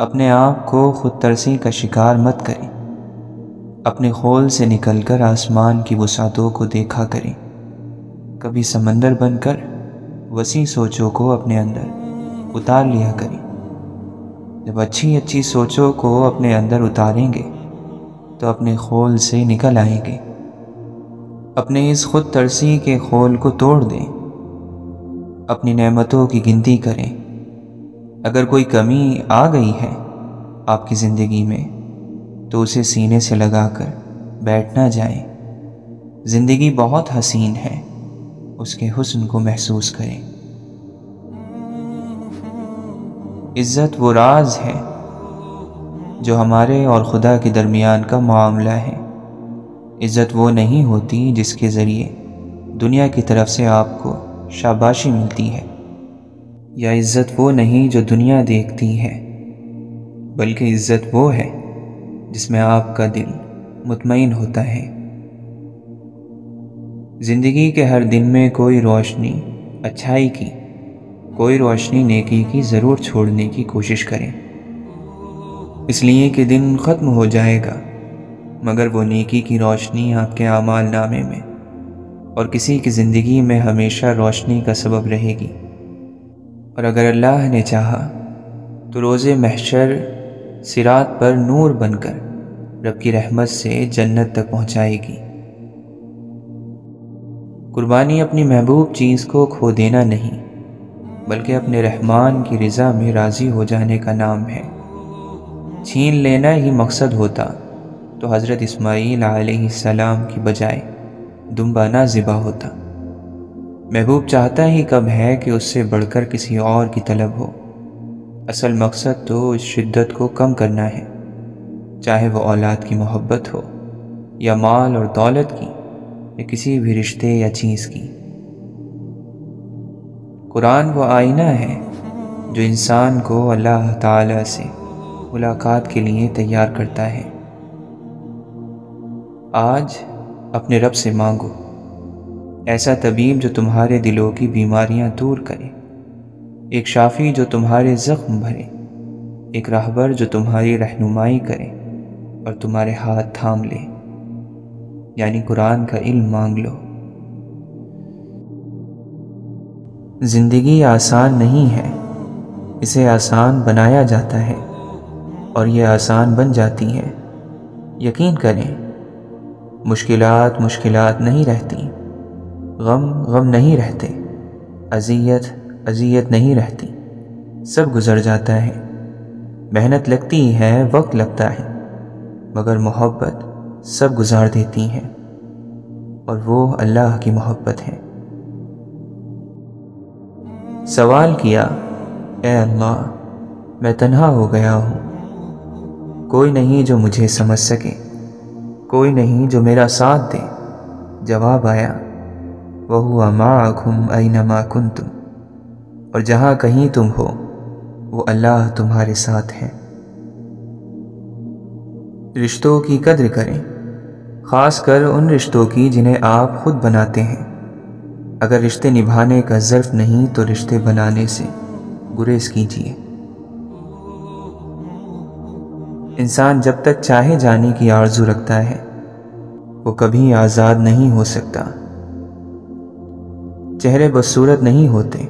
اپنے آپ کو خود ترسی کا شکار مت کریں۔ اپنے خول سے نکل کر آسمان کی وسعتوں کو دیکھا کریں۔ کبھی سمندر بن کر وسیع سوچوں کو اپنے اندر اتار لیا کریں۔ جب اچھی سوچوں کو اپنے اندر اتاریں گے تو اپنے خول سے نکل آئیں گے۔ اپنے اس خود ترسی کے خول کو توڑ دیں۔ اپنی نعمتوں کی گنتی کریں۔ اگر کوئی کمی آ گئی ہے آپ کی زندگی میں تو اسے سینے سے لگا کر بیٹھ نہ جائیں۔ زندگی بہت حسین ہے، اس کے حسن کو محسوس کریں۔ عزت وہ راز ہے جو ہمارے اور خدا کے درمیان کا معاملہ ہے۔ عزت وہ نہیں ہوتی جس کے ذریعے دنیا کی طرف سے آپ کو شاباشی ملتی ہے، یا عزت وہ نہیں جو دنیا دیکھتی ہے، بلکہ عزت وہ ہے جس میں آپ کا دل مطمئن ہوتا ہے۔ زندگی کے ہر دن میں کوئی روشنی اچھائی کی، کوئی روشنی نیکی کی ضرور چھوڑنے کی کوشش کریں، اس لیے کہ دن ختم ہو جائے گا مگر وہ نیکی کی روشنی آپ کے اعمال نامے میں اور کسی کی زندگی میں ہمیشہ روشنی کا سبب رہے گی۔ اور اگر اللہ نے چاہا تو روز محشر صراط پر نور بن کر رب کی رحمت سے جنت تک پہنچائے گی۔ قربانی اپنی محبوب چیز کو کھو دینا نہیں، بلکہ اپنے رحمان کی رضا میں راضی ہو جانے کا نام ہے۔ چھین لینا ہی مقصد ہوتا تو حضرت اسماعیل علیہ السلام کی بجائے دمبا نہ ذبح ہوتا۔ محبوب چاہتا ہی کب ہے کہ اس سے بڑھ کر کسی اور کی طلب ہو۔ اصل مقصد تو اس شدت کو کم کرنا ہے، چاہے وہ اولاد کی محبت ہو یا مال اور دولت کی یا کسی بھی رشتے یا چیز کی۔ قرآن وہ آئینہ ہے جو انسان کو اللہ تعالی سے ملاقات کے لیے تیار کرتا ہے۔ آج اپنے رب سے مانگو، ایسا طبیب جو تمہارے دلوں کی بیماریاں دور کرے، ایک شافی جو تمہارے زخم بھرے، ایک راہبر جو تمہاری رہنمائی کرے اور تمہارے ہاتھ تھام لے، یعنی قرآن کا علم مانگ لو۔ زندگی آسان نہیں ہے، اسے آسان بنایا جاتا ہے اور یہ آسان بن جاتی ہے۔ یقین کریں، مشکلات نہیں رہتی، غم نہیں رہتے، اذیت نہیں رہتی، سب گزر جاتا ہے۔ محنت لگتی ہے، وقت لگتا ہے، مگر محبت سب گزار دیتی ہے، اور وہ اللہ کی محبت ہے۔ سوال کیا، اے اللہ، میں تنہا ہو گیا ہوں، کوئی نہیں جو مجھے سمجھ سکے، کوئی نہیں جو میرا ساتھ دے۔ جواب آیا، وَهُوَ مَعَكُمْ أَيْنَمَا كُنْتُمْ، اور جہاں کہیں تم ہو وہ اللہ تمہارے ساتھ ہے۔ رشتوں کی قدر کریں، خاص کر ان رشتوں کی جنہیں آپ خود بناتے ہیں۔ اگر رشتے نبھانے کا ظرف نہیں تو رشتے بنانے سے گریز کیجیے۔ انسان جب تک چاہے جانے کی آرزو رکھتا ہے وہ کبھی آزاد نہیں ہو سکتا۔ چہرے بدصورت نہیں ہوتے،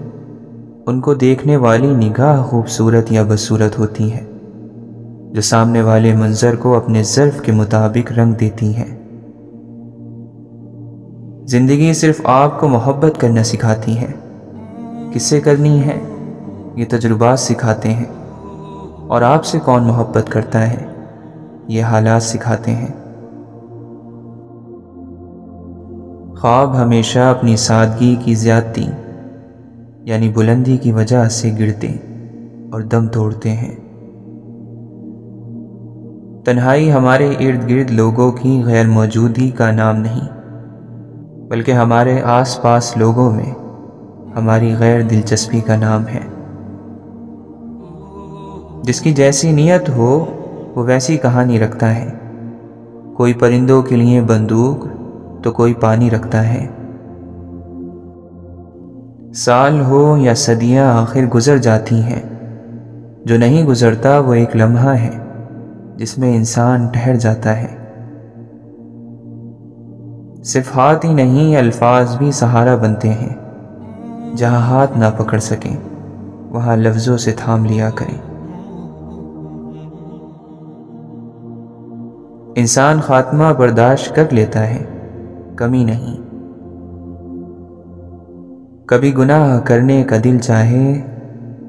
ان کو دیکھنے والی نگاہ خوبصورت یا بدصورت ہوتی ہے، جو سامنے والے منظر کو اپنے ظرف کے مطابق رنگ دیتی ہے۔ زندگی صرف آپ کو محبت کرنا سکھاتی ہے، کس سے کرنی ہے یہ تجربات سکھاتے ہیں، اور آپ سے کون محبت کرتا ہے یہ حالات سکھاتے ہیں۔ خواب ہمیشہ اپنی سادگی کی زیادتی یعنی بلندی کی وجہ سے گرتے اور دم توڑتے ہیں۔ تنہائی ہمارے ارد گرد لوگوں کی غیر موجودگی کا نام نہیں، بلکہ ہمارے آس پاس لوگوں میں ہماری غیر دلچسپی کا نام ہے۔ جس کی جیسی نیت ہو وہ ویسی کہانی رکھتا ہے۔ کوئی پرندوں کے لیے بندوق تو کوئی پانی رکھتا ہے۔ سال ہو یا صدیاں آخر گزر جاتی ہیں، جو نہیں گزرتا وہ ایک لمحہ ہے جس میں انسان ٹھہر جاتا ہے۔ صرف ہاتھ ہی نہیں، الفاظ بھی سہارا بنتے ہیں۔ جہاں ہاتھ نہ پکڑ سکیں وہاں لفظوں سے تھام لیا کریں۔ انسان خاتمہ برداشت کر لیتا ہے، کمی نہیں۔ کبھی گناہ کرنے کا دل چاہے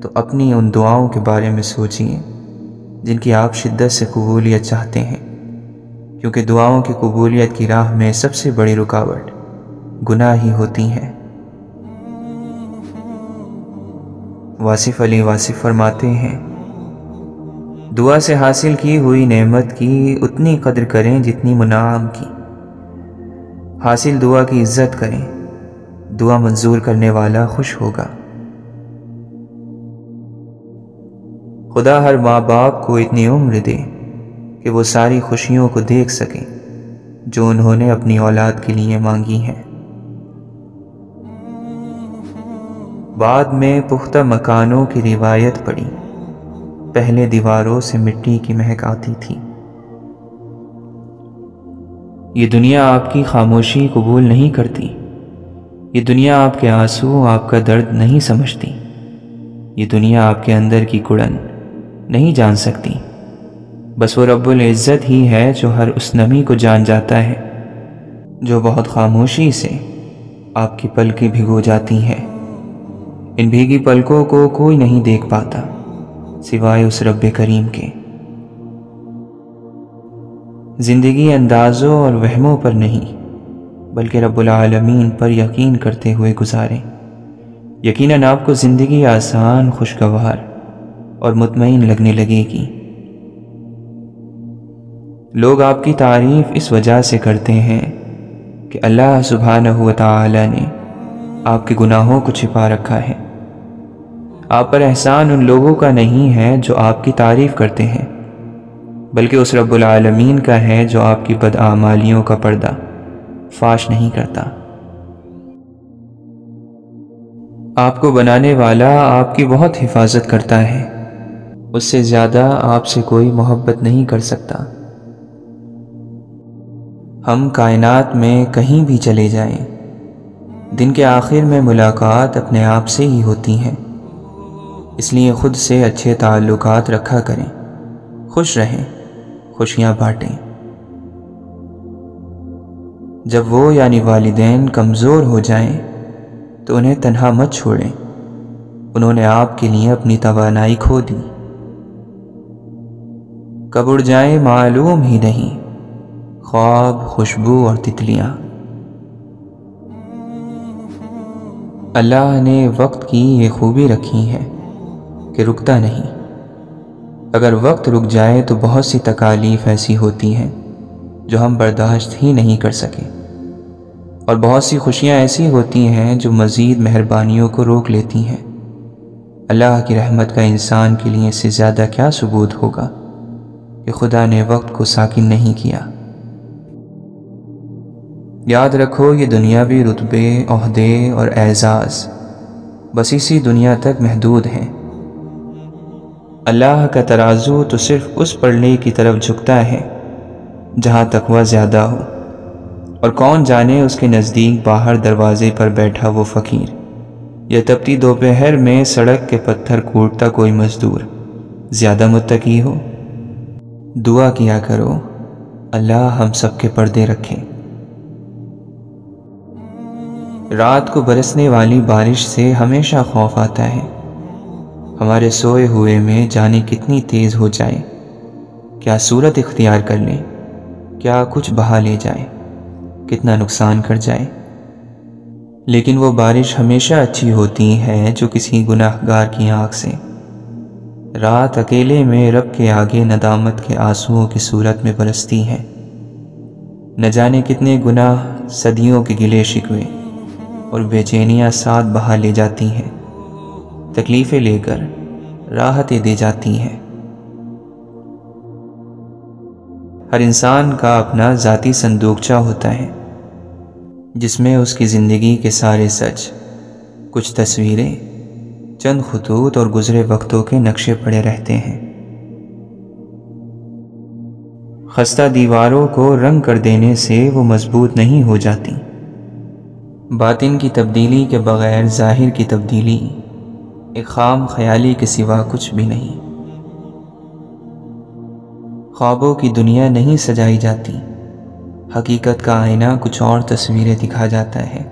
تو اپنی ان دعاؤں کے بارے میں سوچئے جن کی آپ شدت سے قبولیت چاہتے ہیں، کیونکہ دعاؤں کی قبولیت کی راہ میں سب سے بڑی رکاوٹ گناہ ہی ہوتی ہیں۔ واصف علی واصف فرماتے ہیں، دعا سے حاصل کی ہوئی نعمت کی اتنی قدر کریں جتنی منعم کی۔ حاصل دعا کی عزت کریں، دعا منظور کرنے والا خوش ہوگا۔ خدا ہر ماں باپ کو اتنی عمر دے کہ وہ ساری خوشیوں کو دیکھ سکیں جو انہوں نے اپنی اولاد کے لیے مانگی ہیں۔ بعد میں پختہ مکانوں کی روایت پڑی، پہلے دیواروں سے مٹی کی مہک آتی تھی۔ یہ دنیا آپ کی خاموشی قبول نہیں کرتی، یہ دنیا آپ کے آنسو، آپ کا درد نہیں سمجھتی، یہ دنیا آپ کے اندر کی کڑن نہیں جان سکتی۔ بس وہ رب العزت ہی ہے جو ہر اس نمی کو جان جاتا ہے جو بہت خاموشی سے آپ کی پلکیں بھگو جاتی ہیں۔ ان بھیگی پلکوں کو کوئی نہیں دیکھ پاتا سوائے اس رب کریم کے۔ زندگی اندازوں اور وہموں پر نہیں بلکہ رب العالمین پر یقین کرتے ہوئے گزاریں۔ یقیناً آپ کو زندگی آسان، خوشگوار اور مطمئن لگنے لگے گی۔ لوگ آپ کی تعریف اس وجہ سے کرتے ہیں کہ اللہ سبحانہ و تعالی نے آپ کے گناہوں کو چھپا رکھا ہے۔ آپ پر احسان ان لوگوں کا نہیں ہے جو آپ کی تعریف کرتے ہیں، بلکہ اس رب العالمین کا ہے جو آپ کی بداعمالیوں کا پردہ فاش نہیں کرتا۔ آپ کو بنانے والا آپ کی بہت حفاظت کرتا ہے، اس سے زیادہ آپ سے کوئی محبت نہیں کر سکتا۔ ہم کائنات میں کہیں بھی چلے جائیں، دن کے آخر میں ملاقات اپنے آپ سے ہی ہوتی ہیں، اس لیے خود سے اچھے تعلقات رکھا کریں، خوش رہیں، خوشیاں بانٹیں۔ جب وہ یعنی والدین کمزور ہو جائیں تو انہیں تنہا مت چھوڑیں، انہوں نے آپ کے لیے اپنی توانائی کھو دی۔ کب اڑ جائیں معلوم ہی نہیں، خواب، خوشبو اور تتلیاں۔ اللہ نے وقت کی یہ خوبی رکھی ہے کہ رکتا نہیں۔ اگر وقت رک جائے تو بہت سی تکالیف ایسی ہوتی ہیں جو ہم برداشت ہی نہیں کر سکے، اور بہت سی خوشیاں ایسی ہوتی ہیں جو مزید مہربانیوں کو روک لیتی ہیں۔ اللہ کی رحمت کا انسان کے لیے اس سے زیادہ کیا ثبوت ہوگا کہ خدا نے وقت کو ساکن نہیں کیا۔ یاد رکھو یہ دنیاوی رتبے، عہدے اور اعزاز بس اسی دنیا تک محدود ہیں۔ اللہ کا ترازو تو صرف اس پلڑے کی طرف جھکتا ہے جہاں تقوی زیادہ ہو، اور کون جانے اس کے نزدیک باہر دروازے پر بیٹھا وہ فقیر یا تپتی دوپہر میں سڑک کے پتھر کوٹتا کوئی مزدور زیادہ متقی ہو۔ دعا کیا کرو اللہ ہم سب کے پردے رکھیں۔ رات کو برسنے والی بارش سے ہمیشہ خوف آتا ہے، ہمارے سوئے ہوئے میں جانے کتنی تیز ہو جائے، کیا صورت اختیار کر لیں، کیا کچھ بہا لے جائے، کتنا نقصان کر جائے۔ لیکن وہ بارش ہمیشہ اچھی ہوتی ہے جو کسی گناہگار کی آنکھ سے رات اکیلے میں رب کے آگے ندامت کے آنسوؤں کی صورت میں برستی ہے۔ نہ جانے کتنے گناہ، صدیوں کے گلے شکوے اور بے چینیاں ساتھ بہا لے جاتی ہیں، تکلیفیں لے کر راحتیں دے جاتی ہیں۔ ہر انسان کا اپنا ذاتی صندوقچہ ہوتا ہے جس میں اس کی زندگی کے سارے سچ، کچھ تصویریں، چند خطوط اور گزرے وقتوں کے نقشے پڑے رہتے ہیں۔ خستہ دیواروں کو رنگ کر دینے سے وہ مضبوط نہیں ہو جاتی۔ باطن کی تبدیلی کے بغیر ظاہر کی تبدیلی ایک خام خیالی کے سوا کچھ بھی نہیں۔ خوابوں کی دنیا نہیں سجائی جاتی، حقیقت کا آئینہ کچھ اور تصویریں دکھا جاتا ہے۔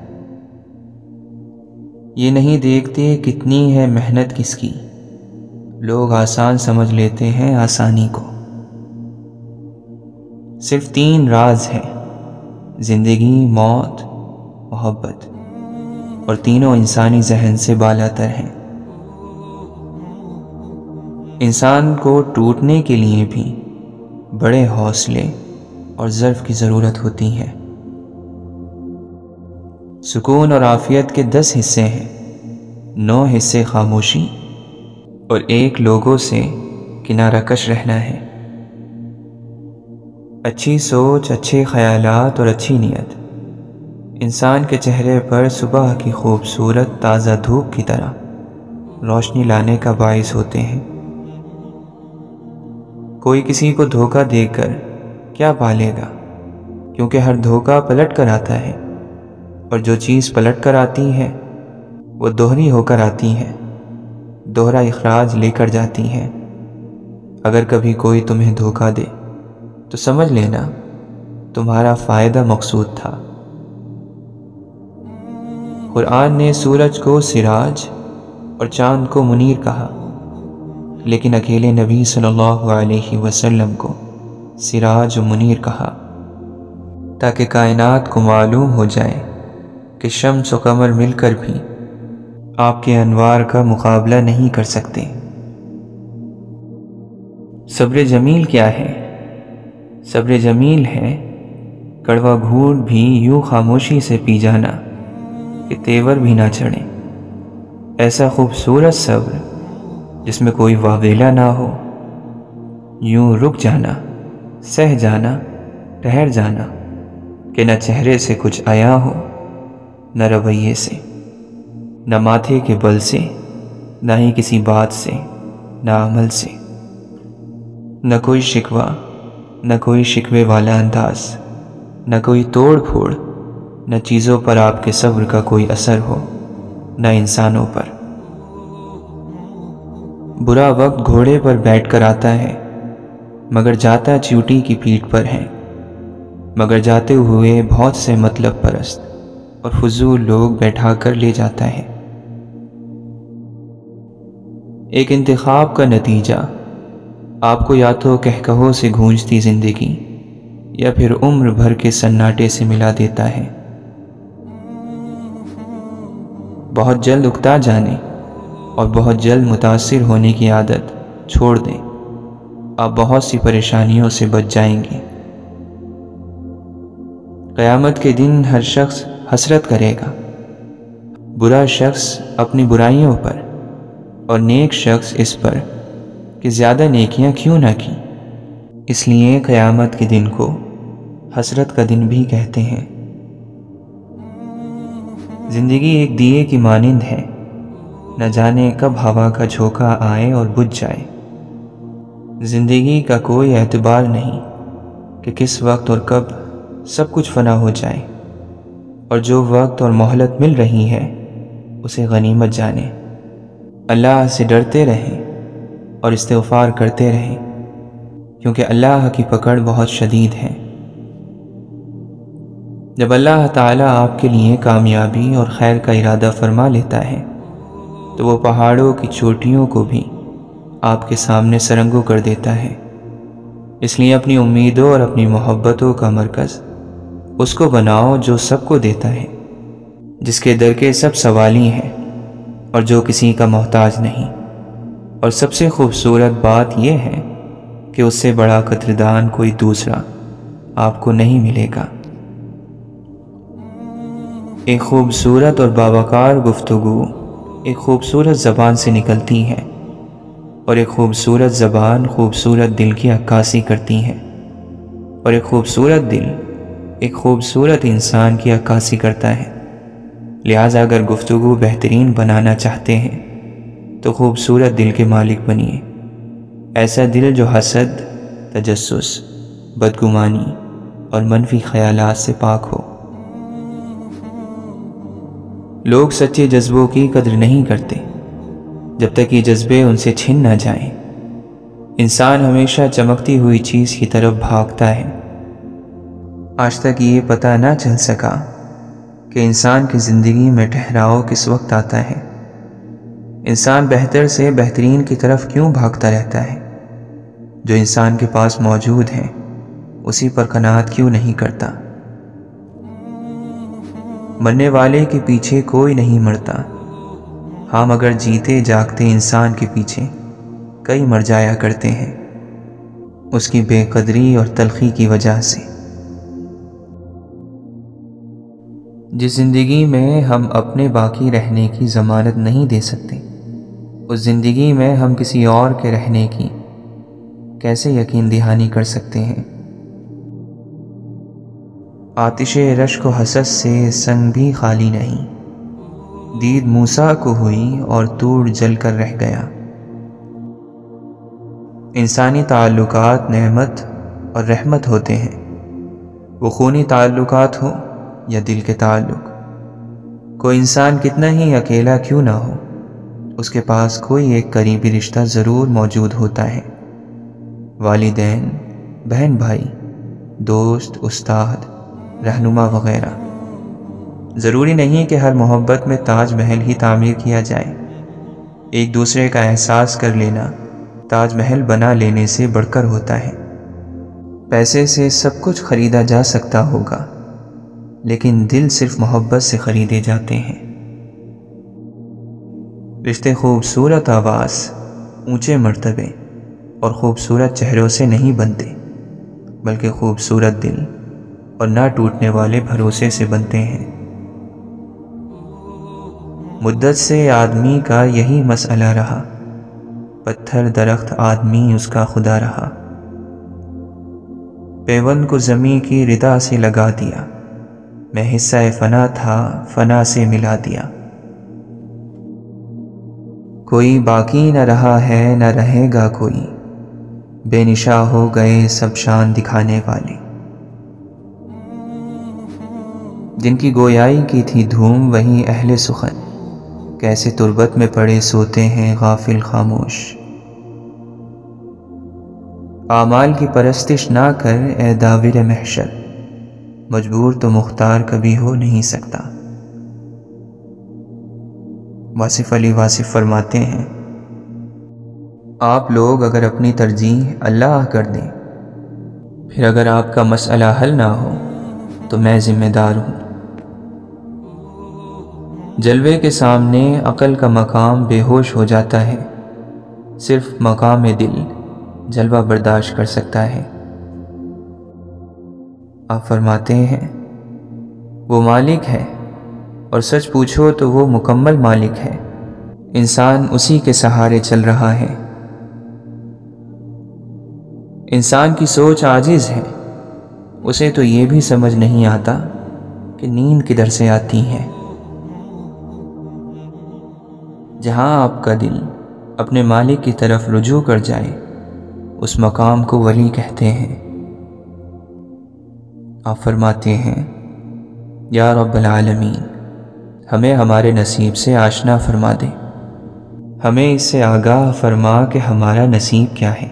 یہ نہیں دیکھتے کتنی ہے محنت کس کی، لوگ آسان سمجھ لیتے ہیں آسانی کو۔ صرف 3 راز ہیں: زندگی، موت، محبت، اور تینوں انسانی ذہن سے بالاتر ہیں۔ انسان کو ٹوٹنے کے لیے بھی بڑے حوصلے اور ظرف کی ضرورت ہوتی ہے۔ سکون اور عافیت کے 10 حصے ہیں، 9 حصے خاموشی اور 1 لوگوں سے کنارہ کش رہنا ہے۔ اچھی سوچ، اچھے خیالات اور اچھی نیت انسان کے چہرے پر صبح کی خوبصورت تازہ دھوپ کی طرح روشنی لانے کا باعث ہوتے ہیں۔ کوئی کسی کو دھوکہ دے کر کیا پالے گا، کیونکہ ہر دھوکہ پلٹ کر آتا ہے، اور جو چیز پلٹ کر آتی ہے وہ دوہری ہو کر آتی ہے، دوہرا اخراج لے کر جاتی ہے۔ اگر کبھی کوئی تمہیں دھوکہ دے تو سمجھ لینا تمہارا فائدہ مقصود تھا۔ قرآن نے سورج کو سراج اور چاند کو منیر کہا، لیکن اکیلے نبی صلی اللہ علیہ وسلم کو سراج و منیر کہا، تاکہ کائنات کو معلوم ہو جائے کہ شمس و قمر مل کر بھی آپ کے انوار کا مقابلہ نہیں کر سکتے۔ صبر جمیل کیا ہے؟ صبر جمیل ہے کڑوا گھونٹ بھی یوں خاموشی سے پی جانا کہ تیور بھی نہ چڑھے۔ ایسا خوبصورت صبر جس میں کوئی واویلا نہ ہو، یوں رک جانا، سہ جانا، ٹھہر جانا کہ نہ چہرے سے کچھ آیا ہو، نہ رویے سے، نہ ماتھے کے بل سے، نہ ہی کسی بات سے، نہ عمل سے، نہ کوئی شکوہ، نہ کوئی شکوے والا انداز، نہ کوئی توڑ پھوڑ، نہ چیزوں پر آپ کے صبر کا کوئی اثر ہو، نہ انسانوں پر۔ برا وقت گھوڑے پر بیٹھ کر آتا ہے، مگر جاتا چیوٹی کی پیٹھ پر ہے، مگر جاتے ہوئے بہت سے مطلب پرست اور فضول لوگ بیٹھا کر لے جاتا ہے۔ ایک انتخاب کا نتیجہ آپ کو یا تو کہکہوں سے گونجتی زندگی یا پھر عمر بھر کے سناٹے سے ملا دیتا ہے۔ بہت جلد اکتا جانے اور بہت جلد متاثر ہونے کی عادت چھوڑ دیں، آپ بہت سی پریشانیوں سے بچ جائیں گے۔ قیامت کے دن ہر شخص حسرت کرے گا، برا شخص اپنی برائیوں پر اور نیک شخص اس پر کہ زیادہ نیکیاں کیوں نہ کی۔ اس لیے قیامت کے دن کو حسرت کا دن بھی کہتے ہیں۔ زندگی ایک دیے کی مانند ہے، نہ جانے کب ہوا کا جھونکا آئے اور بجھ جائے۔ زندگی کا کوئی اعتبار نہیں کہ کس وقت اور کب سب کچھ فنا ہو جائے، اور جو وقت اور مہلت مل رہی ہے اسے غنیمت جانے۔ اللہ سے ڈرتے رہیں اور استغفار کرتے رہیں، کیونکہ اللہ کی پکڑ بہت شدید ہے۔ جب اللہ تعالیٰ آپ کے لیے کامیابی اور خیر کا ارادہ فرما لیتا ہے تو وہ پہاڑوں کی چوٹیوں کو بھی آپ کے سامنے سرنگوں کر دیتا ہے۔ اس لیے اپنی امیدوں اور اپنی محبتوں کا مرکز اس کو بناؤ جو سب کو دیتا ہے، جس کے در کے سب سوالی ہیں اور جو کسی کا محتاج نہیں۔ اور سب سے خوبصورت بات یہ ہے کہ اس سے بڑا قدردان کوئی دوسرا آپ کو نہیں ملے گا۔ ایک خوبصورت اور باوقار گفتگو ایک خوبصورت زبان سے نکلتی ہے، اور ایک خوبصورت زبان خوبصورت دل کی عکاسی کرتی ہے، اور ایک خوبصورت دل ایک خوبصورت انسان کی عکاسی کرتا ہے۔ لہٰذا اگر گفتگو بہترین بنانا چاہتے ہیں تو خوبصورت دل کے مالک بنیے، ایسا دل جو حسد، تجسس، بدگمانی اور منفی خیالات سے پاک ہو۔ لوگ سچے جذبوں کی قدر نہیں کرتے جب تک یہ جذبے ان سے چھن نہ جائیں۔ انسان ہمیشہ چمکتی ہوئی چیز کی طرف بھاگتا ہے۔ آج تک یہ پتہ نہ چل سکا کہ انسان کی زندگی میں ٹھہراؤ کس وقت آتا ہے۔ انسان بہتر سے بہترین کی طرف کیوں بھاگتا رہتا ہے؟ جو انسان کے پاس موجود ہے اسی پر قناعت کیوں نہیں کرتا؟ مرنے والے کے پیچھے کوئی نہیں مرتا، ہاں مگر جیتے جاگتے انسان کے پیچھے کئی مر جایا کرتے ہیں، اس کی بے قدری اور تلخی کی وجہ سے۔ جس زندگی میں ہم اپنے باقی رہنے کی ضمانت نہیں دے سکتے، اس زندگی میں ہم کسی اور کے رہنے کی کیسے یقین دہانی کر سکتے ہیں؟ آتش رشک و حسد سے سنگ بھی خالی نہیں، دید موسیٰ کو ہوئی اور طور جل کر رہ گیا۔ انسانی تعلقات نعمت اور رحمت ہوتے ہیں، وہ خونی تعلقات ہو یا دل کے تعلق۔ کوئی انسان کتنا ہی اکیلا کیوں نہ ہو، اس کے پاس کوئی ایک قریبی رشتہ ضرور موجود ہوتا ہے۔ والدین، بہن بھائی، دوست، استاد، رہنما وغیرہ۔ ضروری نہیں کہ ہر محبت میں تاج محل ہی تعمیر کیا جائے۔ ایک دوسرے کا احساس کر لینا تاج محل بنا لینے سے بڑھ کر ہوتا ہے۔ پیسے سے سب کچھ خریدا جا سکتا ہوگا، لیکن دل صرف محبت سے خریدے جاتے ہیں۔ رشتے خوبصورت آواز، اونچے مرتبے اور خوبصورت چہروں سے نہیں بنتے، بلکہ خوبصورت دل اور نہ ٹوٹنے والے بھروسے سے بنتے ہیں۔ مدت سے آدمی کا یہی مسئلہ رہا، پتھر درخت آدمی اس کا خدا رہا۔ پیوند کو زمیں کی ردا سے لگا دیا، میں حصہ فنا تھا فنا سے ملا دیا۔ کوئی باقی نہ رہا ہے نہ رہے گا کوئی، بے نشاں ہو گئے سب شان دکھانے والے۔ جن کی گویائی کی تھی دھوم وہی اہل سخن، کیسے تربت میں پڑے سوتے ہیں غافل خاموش۔ اعمال کی پرستش نہ کر اے داور محشر، مجبور تو مختار کبھی ہو نہیں سکتا۔ واصف علی واصف فرماتے ہیں، آپ لوگ اگر اپنی ترجیح اللہ کر دیں، پھر اگر آپ کا مسئلہ حل نہ ہو تو میں ذمہ دار ہوں۔ جلوے کے سامنے عقل کا مقام بے ہوش ہو جاتا ہے، صرف مقام دل جلوہ برداشت کر سکتا ہے۔ آپ فرماتے ہیں، وہ مالک ہے اور سچ پوچھو تو وہ مکمل مالک ہے، انسان اسی کے سہارے چل رہا ہے۔ انسان کی سوچ عاجز ہے، اسے تو یہ بھی سمجھ نہیں آتا کہ نیند کدھر سے آتی ہے۔ جہاں آپ کا دل اپنے مالک کی طرف رجوع کر جائے، اس مقام کو ولی کہتے ہیں۔ آپ فرماتے ہیں، یا رب العالمین، ہمیں ہمارے نصیب سے آشنا فرما دے، ہمیں اس سے آگاہ فرما کہ ہمارا نصیب کیا ہے۔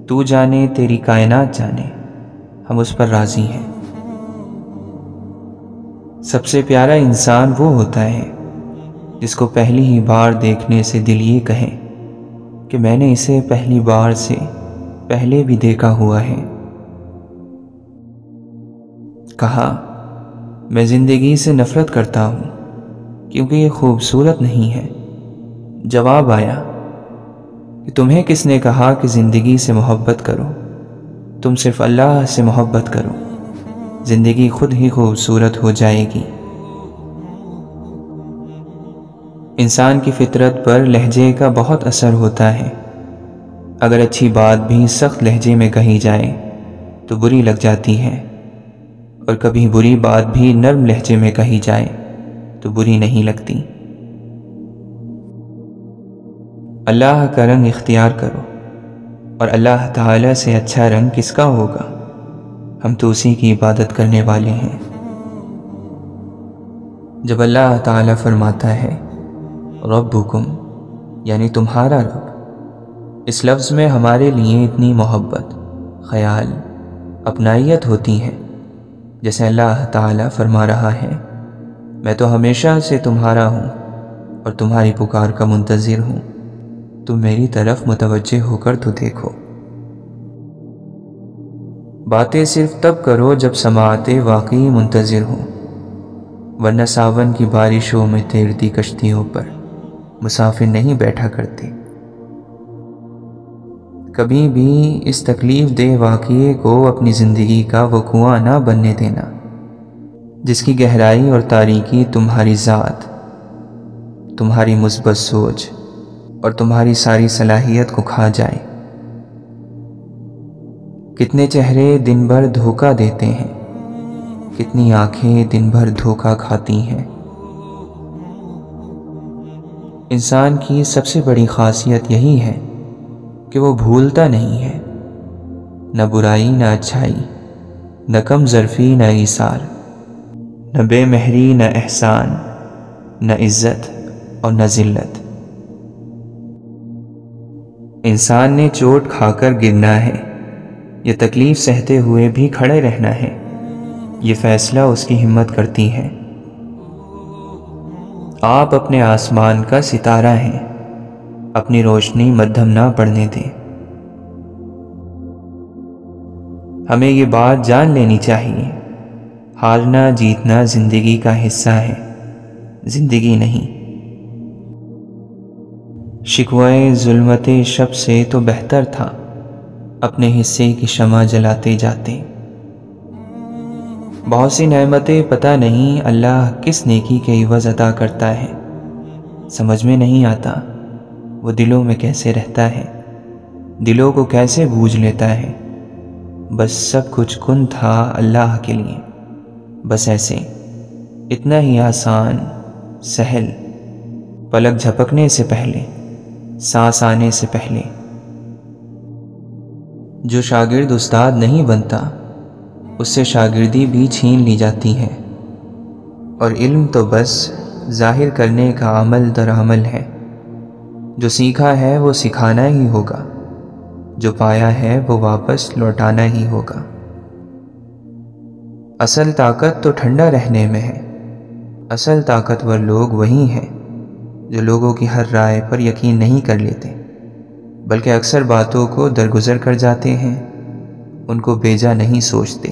تو جانے، تیری کائنات جانے، ہم اس پر راضی ہیں۔ سب سے پیارا انسان وہ ہوتا ہے جس کو پہلی ہی بار دیکھنے سے دل یہ کہے کہ میں نے اسے پہلی بار سے پہلے بھی دیکھا ہوا ہے۔ کہا، میں زندگی سے نفرت کرتا ہوں کیونکہ یہ خوبصورت نہیں ہے۔ جواب آیا کہ تمہیں کس نے کہا کہ زندگی سے محبت کرو؟ تم صرف اللہ سے محبت کرو، زندگی خود ہی خوبصورت ہو جائے گی۔ انسان کی فطرت پر لہجے کا بہت اثر ہوتا ہے۔ اگر اچھی بات بھی سخت لہجے میں کہی جائے تو بری لگ جاتی ہے، اور کبھی بری بات بھی نرم لہجے میں کہی جائے تو بری نہیں لگتی۔ اللہ کا رنگ اختیار کرو، اور اللہ تعالیٰ سے اچھا رنگ کس کا ہوگا؟ ہم تو اسی کی عبادت کرنے والے ہیں۔ جب اللہ تعالیٰ فرماتا ہے ربکم، یعنی تمہارا رب، اس لفظ میں ہمارے لیے اتنی محبت، خیال، اپنائیت ہوتی ہے، جیسے اللہ تعالیٰ فرما رہا ہے میں تو ہمیشہ سے تمہارا ہوں اور تمہاری پکار کا منتظر ہوں، تم میری طرف متوجہ ہو کر تو دیکھو۔ باتیں صرف تب کرو جب سماعت واقعی منتظر ہوں، ورنہ ساون کی بارشوں میں تیرتی کشتیوں پر مسافر نہیں بیٹھا کرتے۔ کبھی بھی اس تکلیف دہ واقعے کو اپنی زندگی کا وہ کنواں نہ بننے دینا جس کی گہرائی اور تاریکی تمہاری ذات، تمہاری مثبت سوچ اور تمہاری ساری صلاحیت کو کھا جائے۔ کتنے چہرے دن بھر دھوکہ دیتے ہیں، کتنی آنکھیں دن بھر دھوکہ کھاتی ہیں۔ انسان کی سب سے بڑی خاصیت یہی ہے کہ وہ بھولتا نہیں ہے، نہ برائی نہ اچھائی، نہ کم ظرفی نہ ایثار، نہ بے مہری نہ احسان، نہ عزت اور نہ ذلت۔ انسان نے چوٹ کھا کر گرنا ہے یا تکلیف سہتے ہوئے بھی کھڑے رہنا ہے، یہ فیصلہ اس کی ہمت کرتی ہے۔ آپ اپنے آسمان کا ستارہ ہیں، اپنی روشنی مدھم نہ پڑنے دیں۔ ہمیں یہ بات جان لینی چاہیے، ہارنا جیتنا زندگی کا حصہ ہے، زندگی نہیں۔ شکوائے ظلمت شب سے تو بہتر تھا اپنے حصے کی شمع جلاتے جاتے۔ بہت سی نعمتیں پتہ نہیں اللہ کس نیکی کے عوض عطا کرتا ہے، سمجھ میں نہیں آتا وہ دلوں میں کیسے رہتا ہے، دلوں کو کیسے بوجھ لیتا ہے۔ بس سب کچھ کن تھا اللہ کے لیے، بس ایسے، اتنا ہی آسان، سہل، پلک جھپکنے سے پہلے، سانس آنے سے پہلے۔ جو شاگرد استاد نہیں بنتا اس سے شاگردی بھی چھین لی جاتی ہے، اور علم تو بس ظاہر کرنے کا عمل در عمل ہے۔ جو سیکھا ہے وہ سکھانا ہی ہوگا، جو پایا ہے وہ واپس لوٹانا ہی ہوگا۔ اصل طاقت تو ٹھنڈا رہنے میں ہے، اصل طاقتور لوگ وہی ہیں جو لوگوں کی ہر رائے پر یقین نہیں کر لیتے، بلکہ اکثر باتوں کو درگزر کر جاتے ہیں، ان کو بیجا نہیں سوچتے۔